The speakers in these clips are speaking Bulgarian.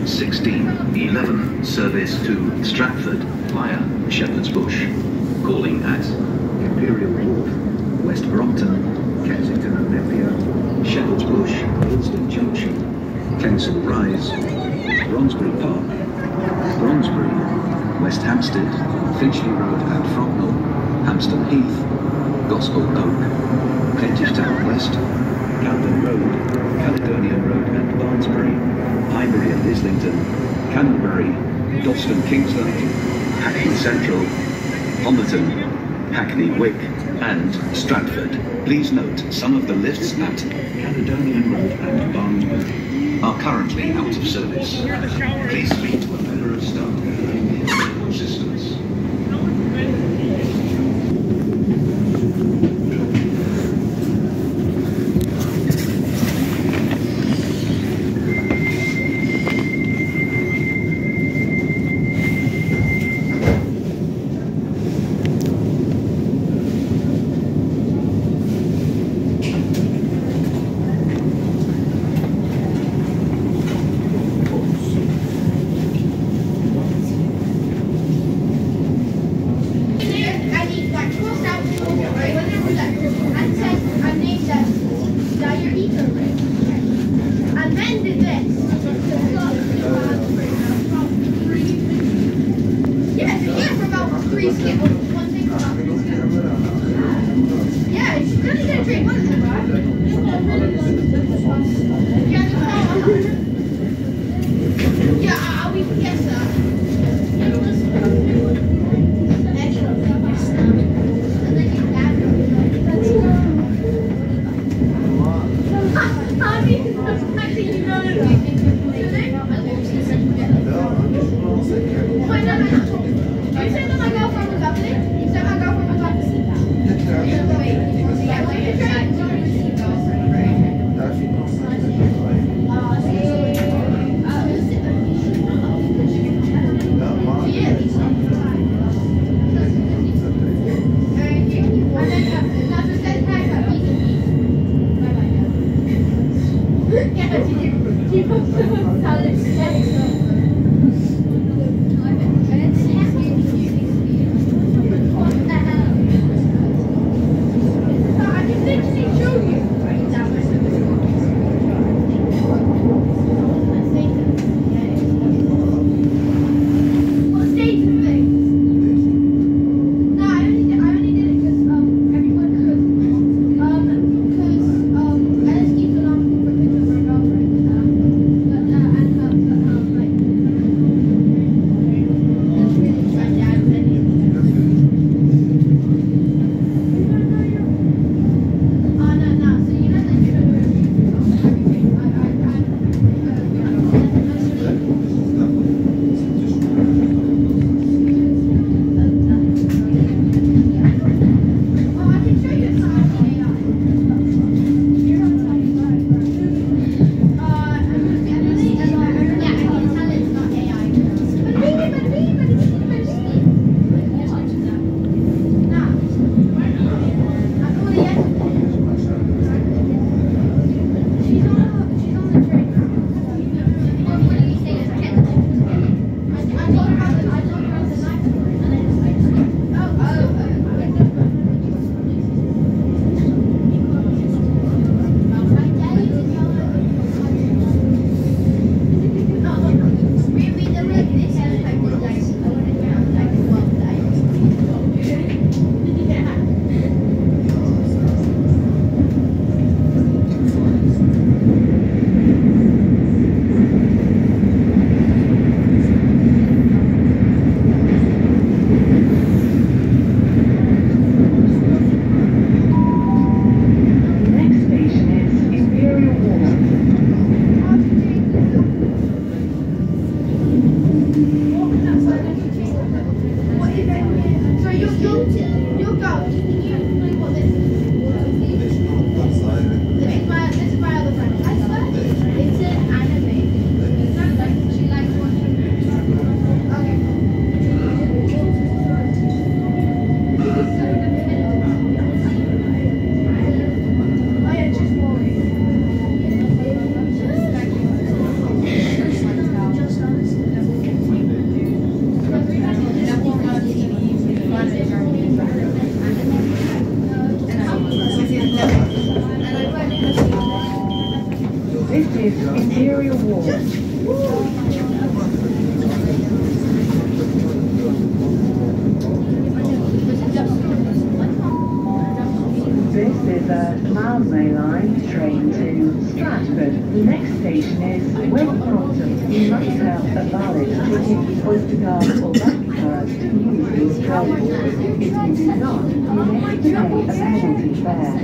1611 service to Stratford via Shepherd's Bush. Calling at Imperial Wharf, West Brompton, Kensington and Napier, Shepherd's Bush, Willesden Junction, Kensal Rise, Bronsbury Park, Bronsbury, West Hampstead, Finchley Road and Frognall, Hampstead Heath, Gospel Oak, Kentish Town West, Camden Road, Caledonian Road and Barnsbury, Highbury and Islington, Canterbury, Dalston Kingsland, Hackney Central, Homerton, Hackney Wick and Stratford. Please note some of the lifts at Caledonian Road and Barnsbury are currently out of service. Please speak to a member of staff for assistance. This is a Mildmay Line train to Stratford. The next station is West Brompton. You must have a valid ticket, Oyster card or MasterCard to use this train. If you do not, you may have to pay a penalty fare.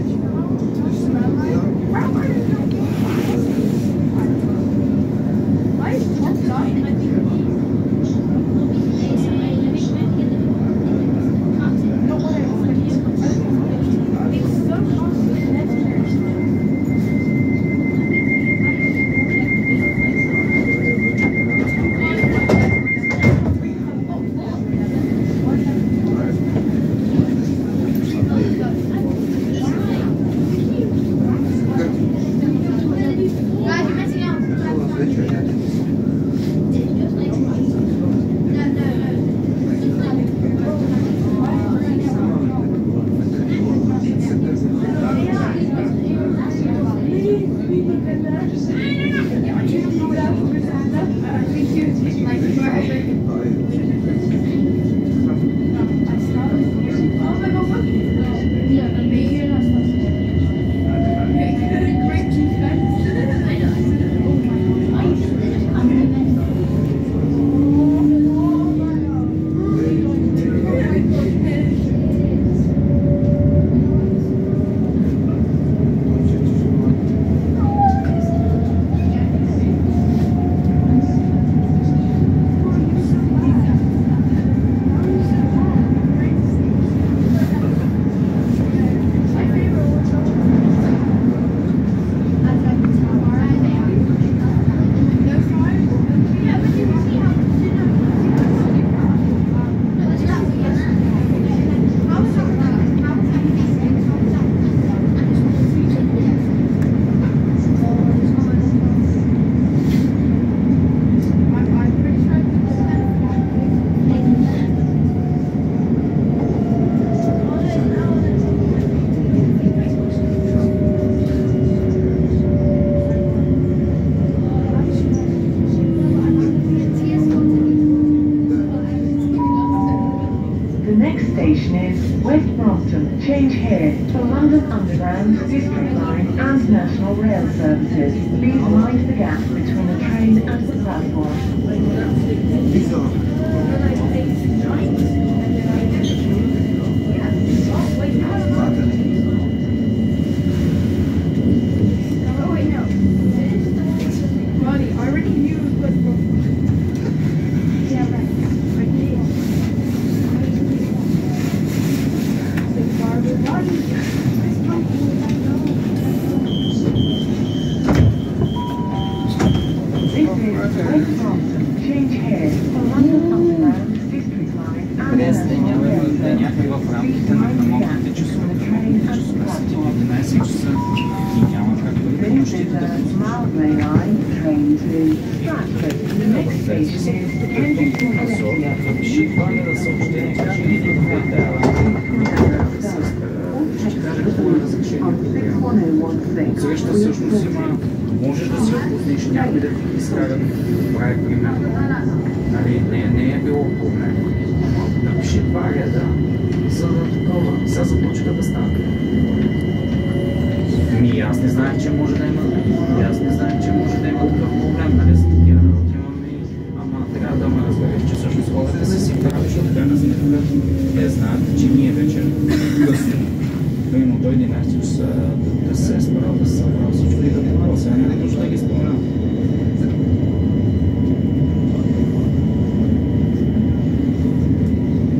Station is West Brompton. Change here for London Underground, District Line and National Rail services. Please mind the gap between the train and the platform. Mildmay Line train to Stratford. The next station is Kensington Olympia. Среща всъщност има, можеш да си отпуснеш някой да ти изкара да прави примерно. Нали, не е било проблем. Напиши два реда, за да такова. Сега започва да стане. Аз не знаех, че може да има. Аз не знаех, че може да има такъв проблем. Нали, за такива работи имаме. Ама трябва да ме разбереш, че всъщност хората са си прави, защото крайна сметка те знаят, че ние вече късно. Примерно до 11 часа да се е справил, да се събрал всичко и да това. Сега не е нужда да ги спомена.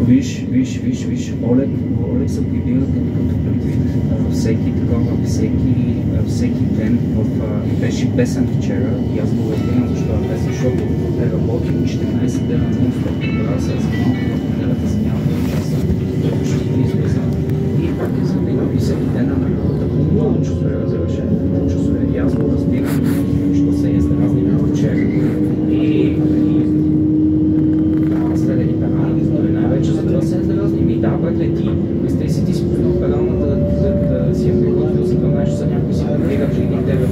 Виж, Олег се прибира като предвид всеки такова, всеки ден беше песен вчера и аз го разбирам защо е песен, защото е работил 14 дена нон-стоп, тогава се разминал в неделята за няма да часа, той ще го излеза. И пак е задигал и всеки ден на работа по много часове разрешен, часове. И аз го разбирам, що се е с разни вчера. И следени педали, той най-вече за това се е разни. Ми да, братле, ти си пуснал педалната да си я приготвил за 12 часа, някой си прибира преди тебе,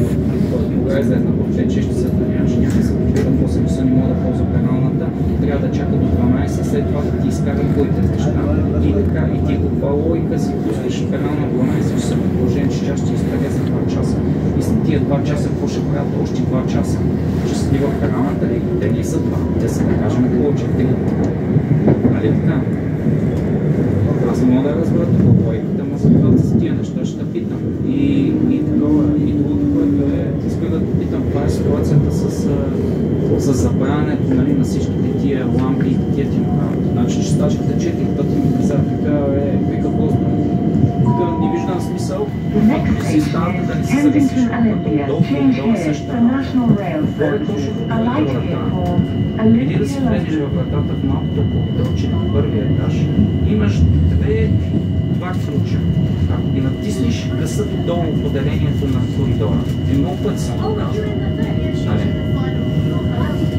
който го излезна въобще, че ще се нямаше някакви ползва пералната, трябва да чака до 12, след това да ти изкара твоите неща. И така, и ти каква логика си пускаш перална 12 часа, предположение, че тя ще изтега за 2 часа. И след тия 2 часа, какво ще правят още 2 часа? Ще седи в пералната ли? Те не са 2, те са, да кажем, повече 3. Нали така? Аз не мога да разбера това логиката, но за това с тия неща ще питам. И другото, което е, искам да питам, каква е ситуацията с забравянето, нали, на всичките тия лампи и тия ти направят. Значи, че стачката 4 пъти ми каза, вика Господи, не виждам смисъл, ако си става да не се зависиш от долу същата. Горе точно до коридората. Преди да си влезеш в вратата в малкото коридорче на първия етаж, имаш два ключа. Ако ги натиснеш, гасат долу в поделението на коридора. И много пъти съм го казал.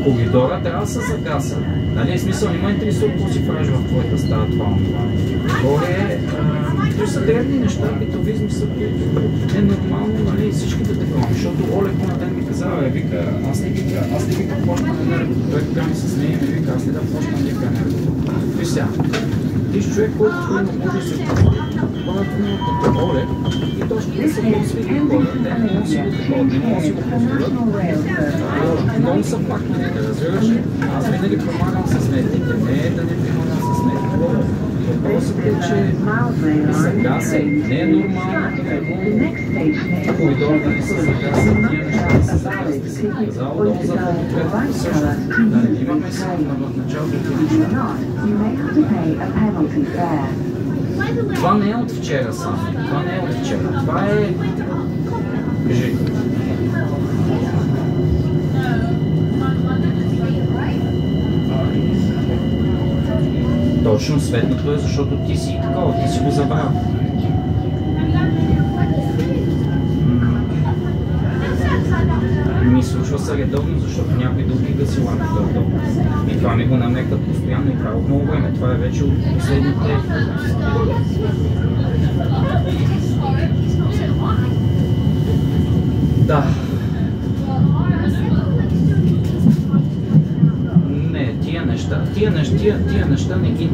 Коридора трябва да се загаса. Нали, смисъл, не ме интересува какво си правиш в твоята стая, това онова. Горе, той са древни неща, битовизми са е нормално, нали, всичките такова. Защото Олег на ден ми каза, вика, аз не вика почна на нервото. Той така с нея ми вика, аз не да почна на нервото. Виж сега, ти си човек, който не може да се бъдат като Олег и точно да се по-свидни хора, те не могат да си го позволят. Много са фактите, разбираш ли? Аз винаги помагам с сметките, не да не помагам с сметките. Въпросът е, че сега се не е нормално коридор да не се загаса, тия неща да се загасят. Ти си казал долу за фотокретата също. Да не имаме само в началото тези неща. Това не е от вчера само. Това не е от вчера. Това е... Кажи. Точно светното е, защото ти си такова, ти си го забравил. Ми случва се редовно, защото някой други гаси лампите отдолу. И това ми го намекват постоянно и правят много време. Това е вече от последните... Да. Не, тия неща не ги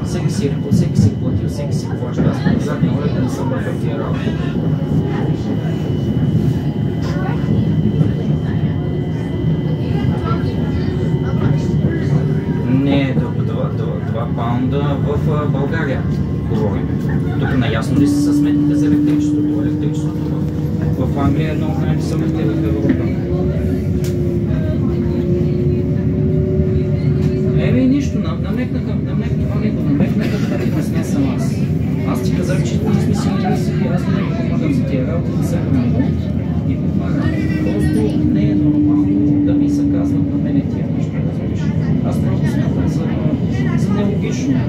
всеки си платил, всеки си плаща. Аз казах на Олег да не съм в тия работи. Не, 2 паунда в България говорим. Тук наясно ли са сметките за електричеството? Електричеството в Англия е много най-високите в Европа. Еми нищо, намекнаха, да не сме съм аз. Аз ти казах, че ние сме си мисли, аз не помагам за тия работи, да се ремонт и помагам. Просто не е нормално да ми се казват на мене тия неща, разбираш. Аз просто смятам за нелогично.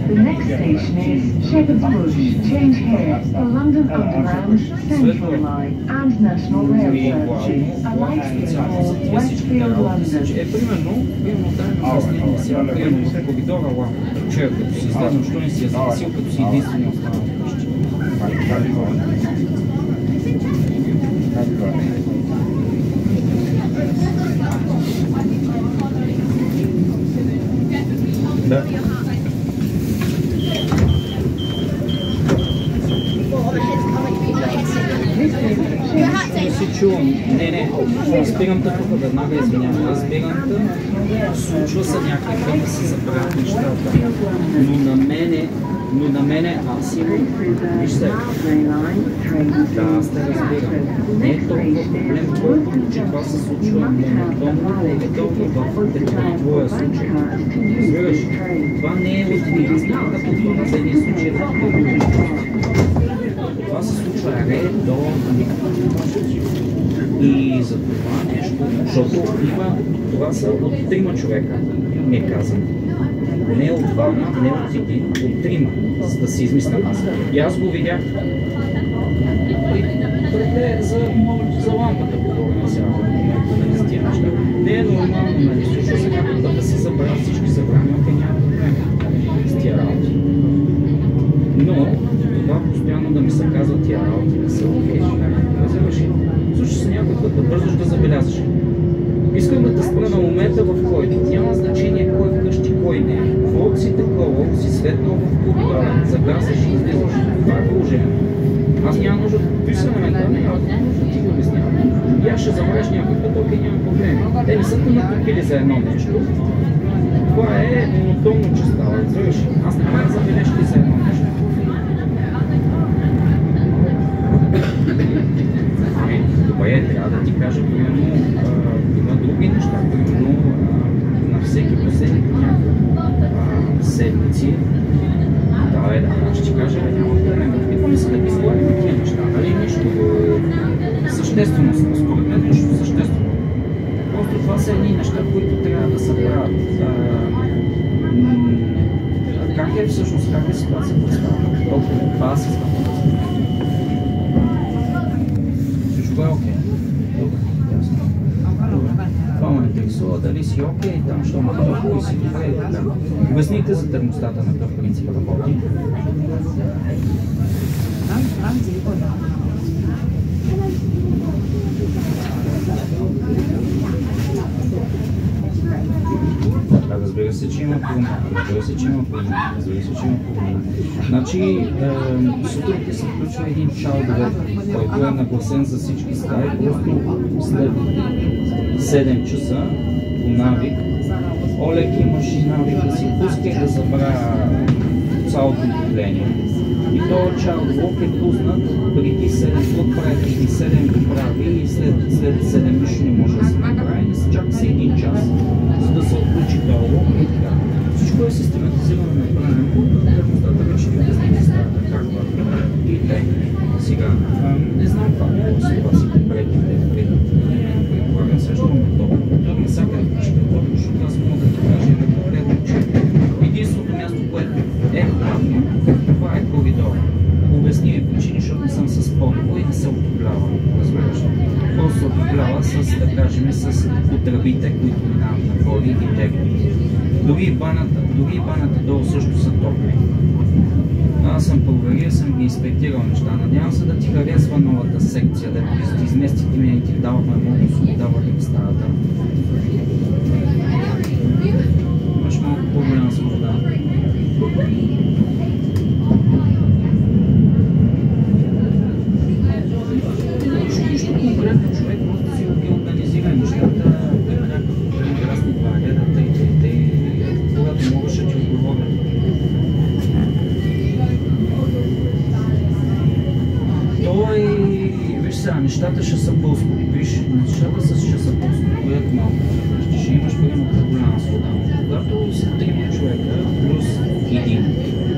The next station is Shepherd's Bush. Change here for London Underground, Central Line and National Rail services. Alight for Westfield, London. Примерно дай ми сега, примерно в коридора лампата, вчера като си излезнал, що не си я загасил, като си единствено останал вкъщи. Да. Си чувам. Не, спирам-та тук веднага, извинявам. Спирам-та, случва се някакви да се забравят нещата. Но на мене аз имам... Виж се. Да, аз те разбирам. Не е толкова проблем, че това се случва монотонно в твоя случай. Разбираш, това не е от медицина, като това за един случай. Това се случва редовно. И за това нещо, защото това са от 3 човека, ми е казано. Не от 2, не от 1, от 3, за да си измисля аз. И аз го видях. За лампата говорим сега, за тия неща. Не е нормално, нали, случва се някой да се забравя, всички събрани, няма проблем с тия работи. Но това постоянно да ми се казва тия работи не са окей. Разбираш ли? Случва се някой път да бързаш да забелязваш. Искам да те спра на момента, в който няма значение кой е вкъщи, кой не. Влог си такова, си светнал в коридора, загасаш и излизаш. Това е положение. Аз няма нужда да подписвам момента, не, аз няма нужда да ти го обяснявам. И аз ще забравиш някой път, окей, няма проблеми. Те не са те натопили за едно нещо. Това е монотонно, че става, разбираш. Аз не правя забележки за едно нещо. Добре, трябва да ти кажа, примерно, има други неща, примерно на всеки последните няколко седмици. Да, аз ще ти кажа, няма проблем. Опитваме се да ги слагим такива неща, нали? Нищо съществено, според мен нищо съществено. Просто това са едни неща, които трябва да се правят. Как е всъщност, как е ситуацията с това? Това се става. Всичко е окей. Добре, ясно. Това ме интересува, дали си окей, там, що ме толкова и си добре и така. Обясните за термостата на какъв принцип работи. Разбира се, че има промяна. Значи, сутринта се включва един чалдове, който е нагласен за всички стаи, просто след 7 часа по навик. Олег имаше навик да си пуска и да забравя цялото отопление. И този чалдовок е пуснат преди 7 год прави, преди 7 го прави и след 7 нищо не може да се направи, не се чака се 1 час, за да се отключи този лок и така. Всичко е систематизирано направено, термостата вече ви обясните старата как върви. И тъй. Сега, не знам това много ситуациите предните, предполагам също мотор. Мотор не всяка да включите мотор, защото аз мога да ти кажа и да погледна, че единственото място, което е хладно, това е коридор. Обясни причини, защото не съм с подово и не се отоплява, разбираш. Просто се отоплява с, да кажем, с потребите, които минават на коли и тегли. Дори и баната долу също са топли. Аз съм проверил, съм ги инспектирал неща. Надявам се да ти харесва новата секция, да ти изместите ми и ти давахме много свобода в стаята. Имаш малко по-голяма свобода. Нищо конкретно човек може да си ги организира нещата, да има някакъв прекрасни варианта и когато мога ще ти отговоря. Виж сега, нещата ще са по-успокоят малко. Ще имаш примерно голяма свобода. Когато са 3 човека плюс 1,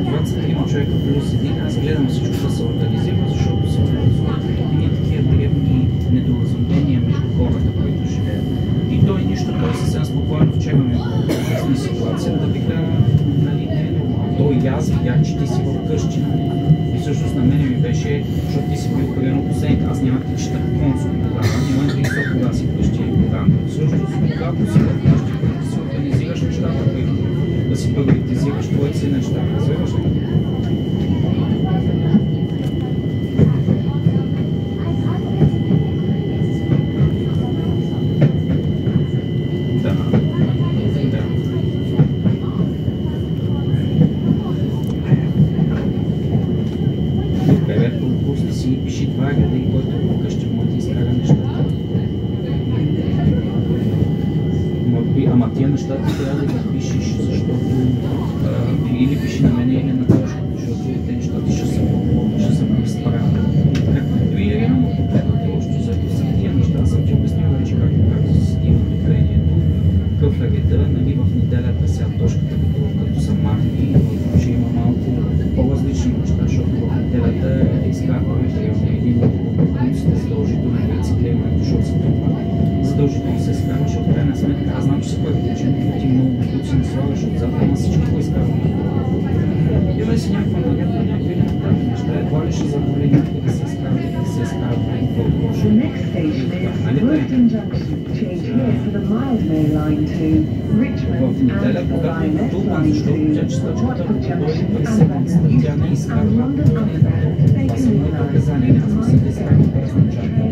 когато са 3 човека плюс 1, аз гледам всичко да се организира, защото се организуват едни такива древни недоразумения между хората, които живеят. И той нищо, той съвсем спокойно вчера ми обясни ситуацията, вика, нали, не е нормално. Той и аз видях, че ти си вкъщи, нали? И всъщност на мене ми беше, защото ти си бил примерно последните, аз нямах да чета консул тогава, няма да мисля кога си вкъщи и кога. Всъщност, когато си вкъщи, когато си организираш нещата, да си приоритизираш твоите си неща, разбираш ли? Пиши това реда и който вкъщи може да изкара нещата. Ама тия нещата трябва да ги пишеш, защото или пиши на мене, или на Тошко, защото те нещата ще са изправени. Дори реално погледнате още за тия неща, аз съм ти обяснил вече как се седи отоплението, какъв е реда, нали, в неделята сега Тошката, като са махни, ще има малко по-различни неща, защото в неделята е изкарваме един от продуктите задължително рециклирането, защото се трупа. Задължително се изкарва, защото в крайна сметка аз знам, че са практичен, ти много продукти не слагаш отзад, ама всички го изкарваме. Има си някаква нагадка, някакви елементарни неща, едва ли ще заболи някой да се изкарва и да се изкарва преди по-лошо. В неделя, когато е трупан, защото тя чистачката, когато дойде през седмицата, тя не изкарва. Това са моите указания, няма смисъл да изкарва през началото.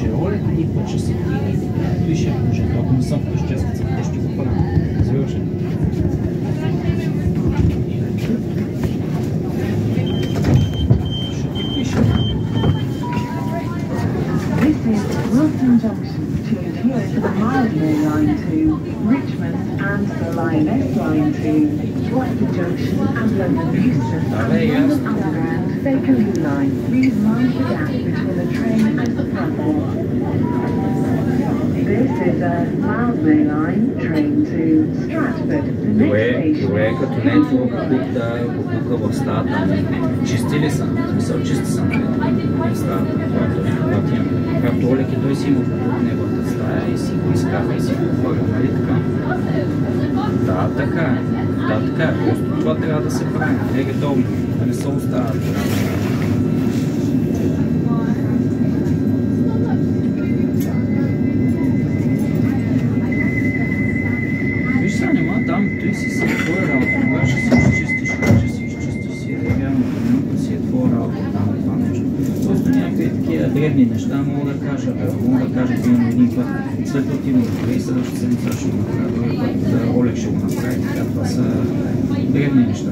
че оле, ти път ще си ти, той ще може, ако не съм вкъщи, аз те ще го правя. Разбираш ли? Ще ти пише. This is Wilson Junction to adhere to the Mildmay line to Richmond and the Lioness line to Watford Junction and London Euston and London Underground Bakerloo line. Please mind the gap between the train and the platform. This is a Mildmay line train to Stratford. The next station Добре, is като не е това бука в стаята, чисти ли са? В смисъл, чисти са, нали? В стаята, това ти имам. Както Олеки, той си има в неговата стая и си го изкара и си го хвърля, нали така? Да, така е. Да, така е. Просто това трябва да се прави. Редовно, да не се остават. Виж сега, нема там, той си твоя работа. Кога ще си изчистиш, си реално, си е твоя работа там това нещо. Просто някакви такива дребни неща мога да кажа, примерно един път, след като има добре и следващата седмица ще го направя, други път Олег ще го направи, така това са дребни неща.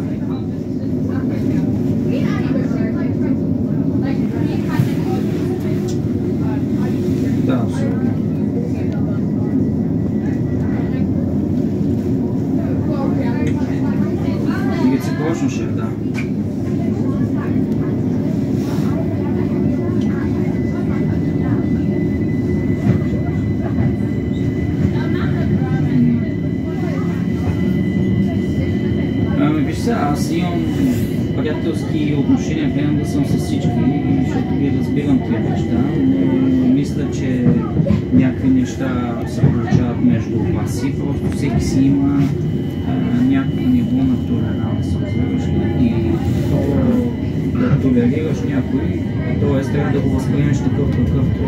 Да, абсолютно. Реципрочно ще да. Виж сега, аз имам приятелски отношения, гледам да съм с всички, защото ги разбирам тези неща, но мисля, че някакви неща се получават между вас и просто всеки си има някакво ниво на толеранс, и да толерираш някой, т.е. трябва да го възприемеш такъв какъвто.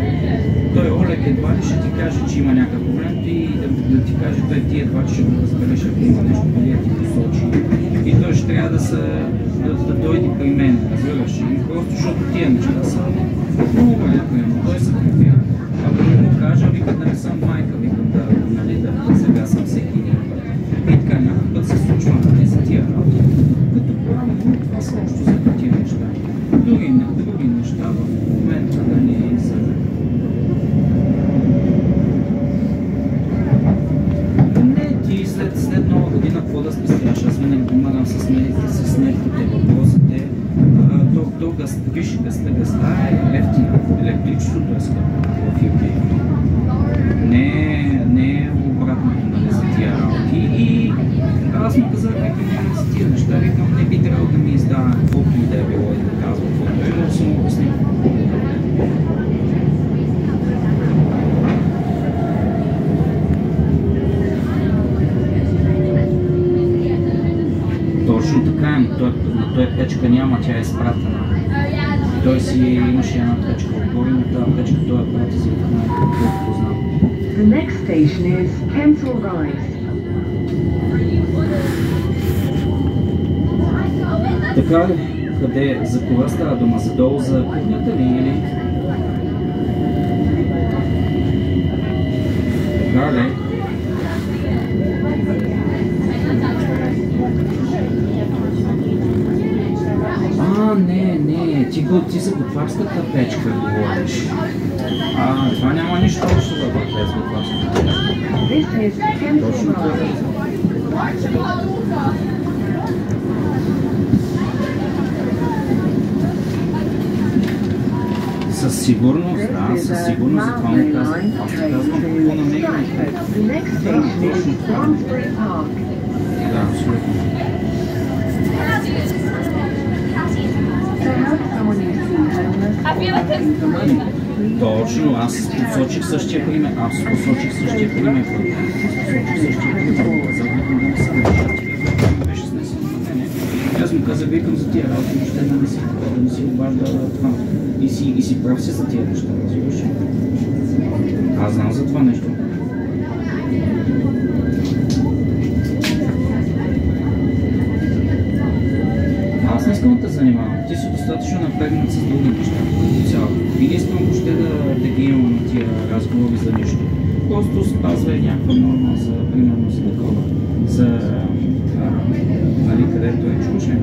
Той Олег едва ли ще ти каже, че има някакъв проблем и да ти каже, той ти едва ли ще го разбереш, ако има нещо, да ти посочи. И той ще трябва да дойде при мен, разбираш, и просто защото тия неща са много вероятно, той се прибира. Ако не му кажа, викам да не съм майка, викам да сега съм всеки един път. И така някакъв път се случва нали, за тия работи. Като плана, това са още за тия неща. Други неща в момента нали, са... Не, ти след нова година какво да спестяваш? Аз винаги помагам с сметките, въпросите. Виж, гъста е ефтина. Електричеството е скъпо в UK. Не е обратното нали, за тия работи. И аз му казах, викам за тия неща, викам, не би трябвало да ми издава каквото и да е било и да казва каквото е, но съм обяснил. Точно така е, но той печка няма, тя е изпратена. Той си имаше една печка отгоре, но тази печка той е прати за колкото знам. The next station is Kensal Rise. Така ли? Къде? За кога става дума? За долу за кухнята ли или? Така ли? Не, ти за готварската печка говориш. Това няма нищо общо да бъде с готварската печка. Точно това е. Със сигурност, да, със сигурност, за това му казвам. Аз ти казвам какво намерим. Точно това. Да, абсолютно. Точно, аз посочих същия пример. Аз му казах, викам за тия работи, въобще да не си обажда това. И си прав се за тия неща, разбираш. Аз знам за това нещо. Аз не искам да те занимавам. Ти си достатъчно напрегнат с други неща като цяло. И не искам въобще да ги имам на тия разговори за нищо. Просто спазвай някаква норма за, примерно, за такова. За, нали, където е чуче.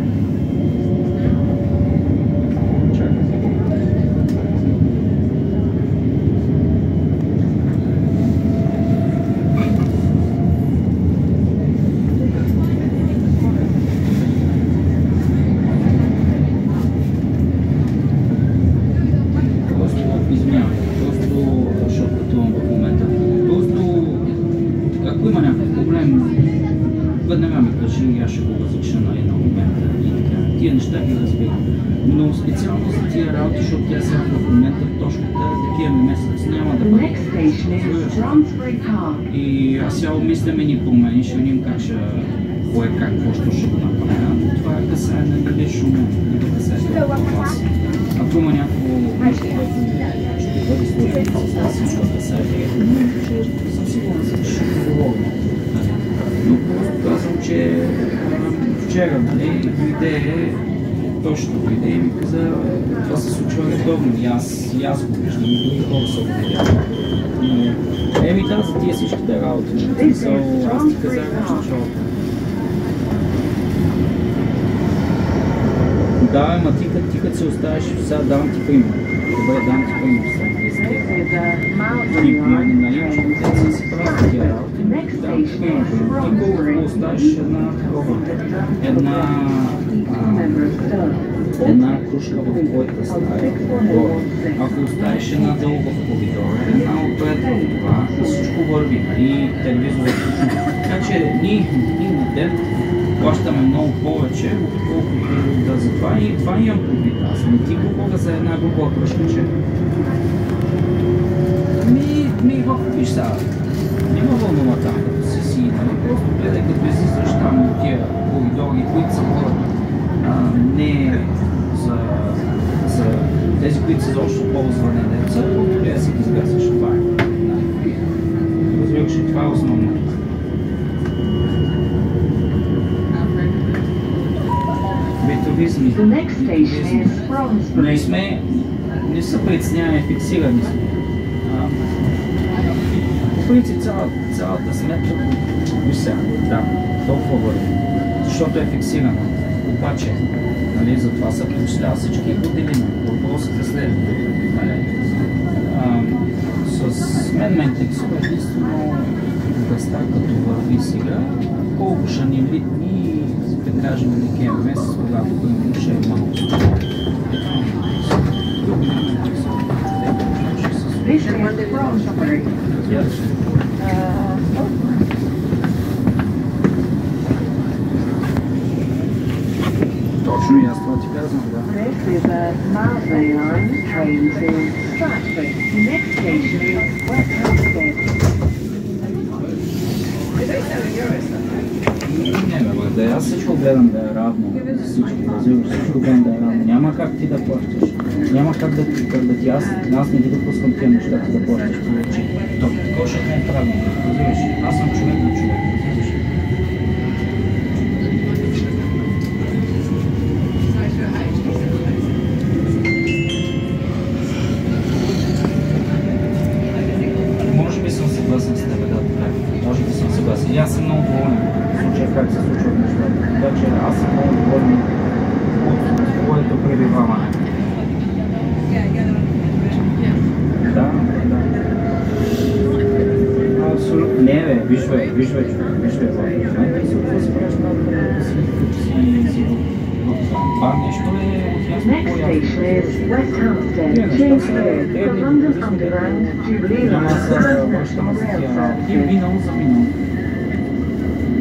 Но специално за тия работи, защото тя сега в момента точката декември месец няма да бъде. И аз сега обмислям и ни промени, ще видим как ще, кое какво ще го направя. Това е касае на лично мен, не касае толкова вас. Ако има някакво нещо, което ще бъде сложено с вас, всичко касае, ще съм сигурен, че ще говоря. Но просто казвам, че вчера, нали, дойде точно дойде и ми каза, това се случва редовно и аз го виждам и други хора са го видяли. Еми да, за тия всичките работи. Аз ти казах в началото. Да, ама ти като се оставиш, сега давам ти пример. Добре, давам ти пример сега. Ти наливаш контекция си прави тия работи. Да, ти колко оставиш една кружка в твоята стая, ако оставиш една долу в коридора, една отпред в това, всичко върви и телевизор е включен. Така че ние на ден плащаме много повече, отколкото да за това и това имам предвид. Аз не ти говоря за една група кръжка, че виж сега, няма вълнува там, като си, нали, просто гледай като излизаш там от тия коридори, които са хора, не за тези, които са заобщо ползване деца, просто гледай да си ги изгасиш, това е. Разбираш, че това е основното. Битовизми. Не са притесняни, фиксирани сме. По принцип цялата сметка вися, да, толкова върви, защото е фиксирана. Обаче, нали, затова са прочислява всички години. Въпросът е следното. С мен ме интересува единствено гъста, като върви сега, колко ще ни влитни, да кажем, декември месец, когато именно ще е малко. Точно и аз това ти казвам, да. This is a Malvern Line train to Stratford. Next station is West Hampstead. Не, аз всичко гледам да е равно. Всичко гледам да е равно. Няма как ти да плащаш. Няма как да ти аз не ти допускам тия неща, ти да плащаш повече. Такова ще не е правилно. Аз съм човек на човек. Може би съм съгласен с теб, да. Може би съм съгласен. И аз съм много доволен в случая как се случват нещата. Така че аз съм много доволен от твоето пребиваване. Да. Абсолютно. Не, бе, виж бе, в момента си какво си правиш на си това нещо е Next station is West Hampstead. Change here for London Underground, Jubilee Line, and National Rail Services. Минало за минало.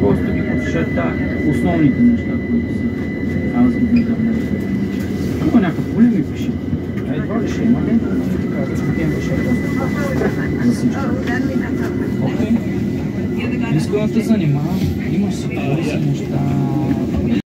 Просто ги подчерта основните неща, които са. Аз ги виждам. Има някакъв голем и пиши. Едва ли ще има, не така, да спокойно ще е за всички. Окей. Искам да те занимавам. Имаш си това неща.